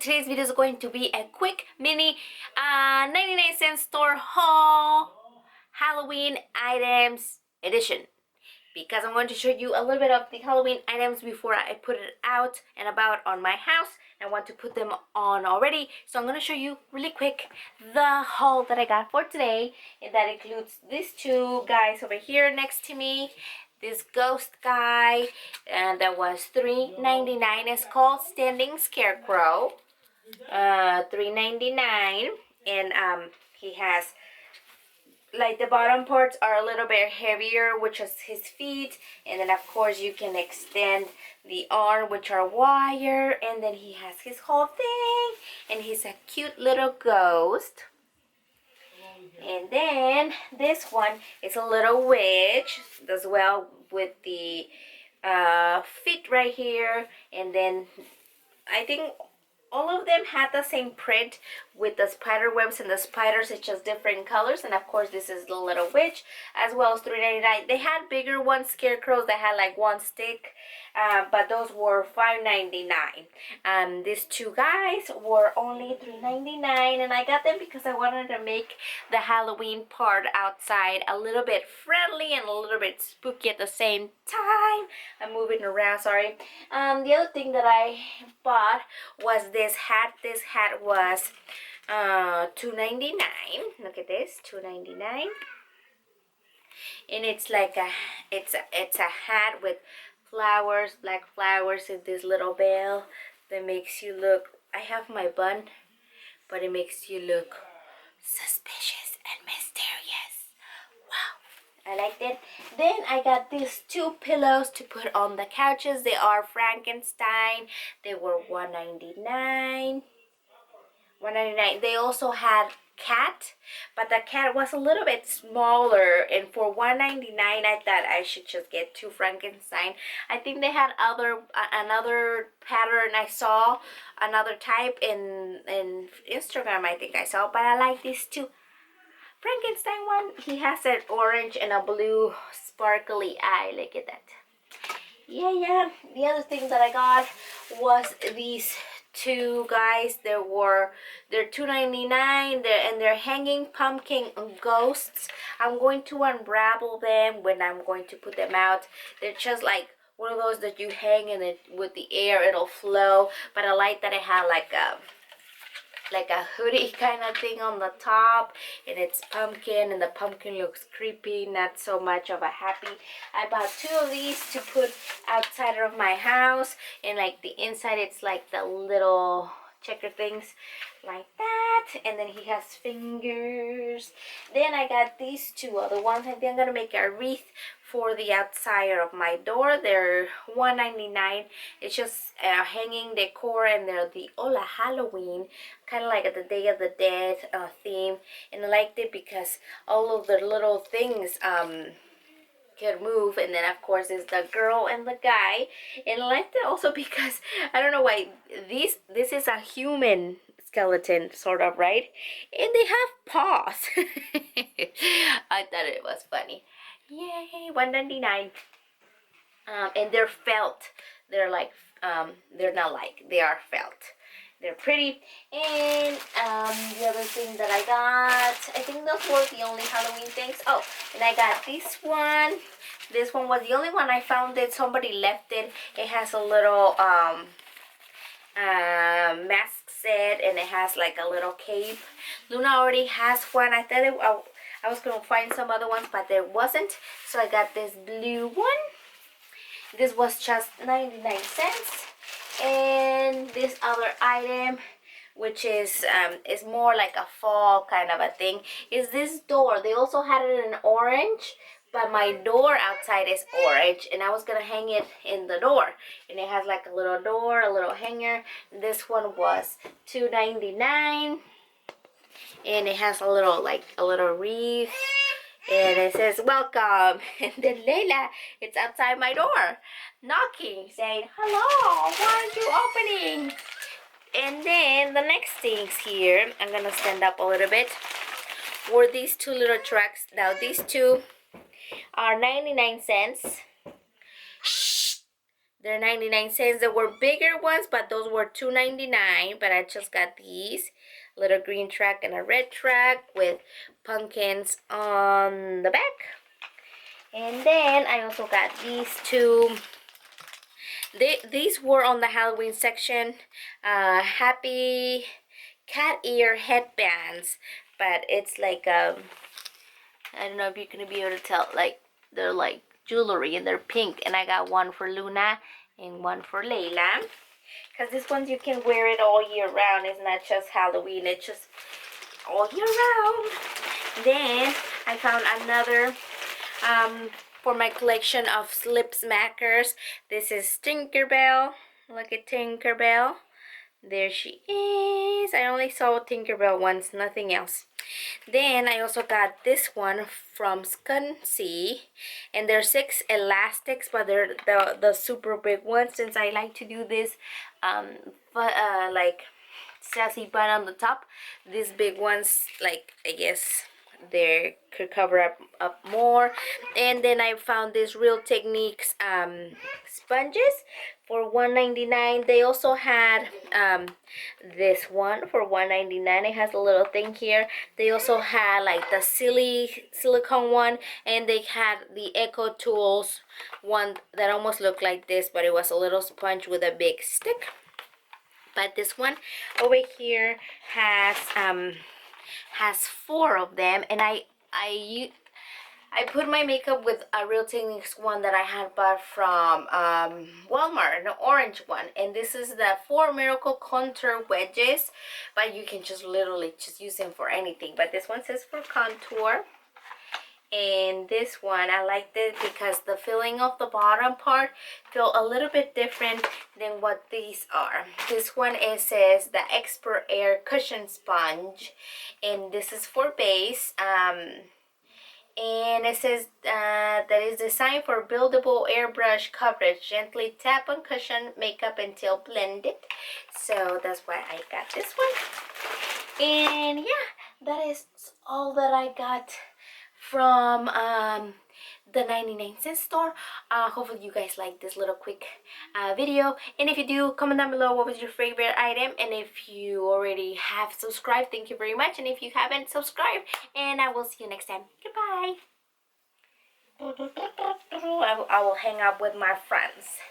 today's video is going to be a quick mini 99-cent store haul Halloween items edition, because I'm going to show you a little bit of the Halloween items before I put it out and about on my house. I want to put them on already, so I'm going to show you really quick the haul that I got for today, and that includes these two guys over here next to me. This ghost guy, and that was $3.99. It's called Standing Scarecrow. $3.99, and he has, like, the bottom parts are a little bit heavier, which is his feet, and then of course you can extend the arm, which are wire, and then he has his whole thing, and he's a cute little ghost. And then this one is a little witch as well, with the feet right here, and then I think all of them had the same print with the spider webs and the spiders. It's just different colors. And of course this is the little witch, as well as $3.99. They had bigger ones, scarecrows that had like one stick, but those were $5.99. These two guys were only $3.99, and I got them because I wanted to make the Halloween part outside a little bit friendly and a little bit spooky at the same time. I'm moving around, sorry. The other thing that I bought was this hat. This hat was $2.99. Look at this, $2.99. And it's like it's a hat with flowers, black flowers, and this little bell that makes you look, I have my bun, but it makes you look suspicious and mysterious. Wow, I liked it. Then I got these two pillows to put on the couches. They are Frankenstein. They were $1.99. $1.99. They also had cat, but the cat was a little bit smaller, and for $1.99 I thought I should just get two Frankenstein. I think they had another pattern. I saw another type in Instagram, I think I saw, but I like these two. Frankenstein one, he has an orange and a blue sparkly eye. Look at that. Yeah. The other thing that I got was these two guys. They're $2.99. They're hanging pumpkin ghosts. I'm going to unravel them when I'm going to put them out. They're just like one of those that you hang, and it with the air it'll flow. But I like that it had like a hoodie kind of thing on the top, and it's pumpkin, and the pumpkin looks creepy, not so much of a happy. I bought two of these to put outside of my house, and like the inside it's like the little checker things like that, and then he has fingers. Then I got these two other ones. I think I'm gonna make a wreath for the outside of my door. They're $1.99. It's just hanging decor, and they're the Hola Halloween, kind of like the Day of the Dead theme. And I liked it because all of the little things could move, and then of course is the girl and the guy. And I liked it also because I don't know why this is a human skeleton, sort of, right? And they have paws. I thought it was funny. Yay, $1.99. And they're felt. They're like they're not like, they are felt. They're pretty. And the other thing that I got, I think those were the only Halloween things. Oh, and I got this one. This one was the only one I found that somebody left it. It has a little mask set, and it has like a little cape. Luna already has one. I thought I was gonna find some other ones, but there wasn't. So I got this blue one. This was just 99 cents. And this other item, which is more like a fall kind of a thing, is this door. They also had it in orange, but my door outside is orange, and I was gonna hang it in the door. And it has like a little door, a little hanger. This one was $2.99, and it has a little wreath. And it says, welcome. And then Layla, it's outside my door, knocking, saying, hello, why aren't you opening? And then the next things here, I'm going to stand up a little bit, were these two little trucks. Now these two are 99 cents. Shh. They're 99 cents. There were bigger ones, but those were $2.99. But I just got these. Little green track and a red track with pumpkins on the back. And then I also got these two. These were on the Halloween section. Happy cat ear headbands. But it's like, I don't know if you're going to be able to tell. Like, they're like jewelry and they're pink. And I got one for Luna and one for Layla. Because this ones you can wear it all year round. It's not just Halloween. It's just all year round. Then I found another for my collection of slip smackers. This is Tinkerbell. Look at Tinkerbell. There she is. I only saw Tinkerbell once, nothing else. Then I also got this one from Scunsy, and they're 6 elastics, but they're the super big ones, since I like to do this like sassy bun on the top. These big ones, like, I guess they could cover up more. And then I found this Real Techniques sponges for $1.99. They also had this one for $1.99. It has a little thing here. They also had like the silicone one, and they had the Eco Tools one that almost looked like this, but it was a little sponge with a big stick. But this one over here has 4 of them, and I put my makeup with a Real Techniques one that I had bought from Walmart, an orange one. And this is the 4 Miracle Contour Wedges, but you can just literally just use them for anything. But this one says for contour. And this one, I like this because the filling of the bottom part feel a little bit different than what these are. This one, it says the Expert Air Cushion Sponge, and this is for base. And it says that is designed for buildable airbrush coverage. Gently tap on cushion makeup until blended. So that's why I got this one. And yeah, that is all that I got from the 99-cent store. Hopefully you guys like this little quick video, and if you do, comment down below what was your favorite item. And if you already have subscribed, thank you very much. And if you haven't, subscribe, and I will see you next time. Goodbye. I will hang out with my friends.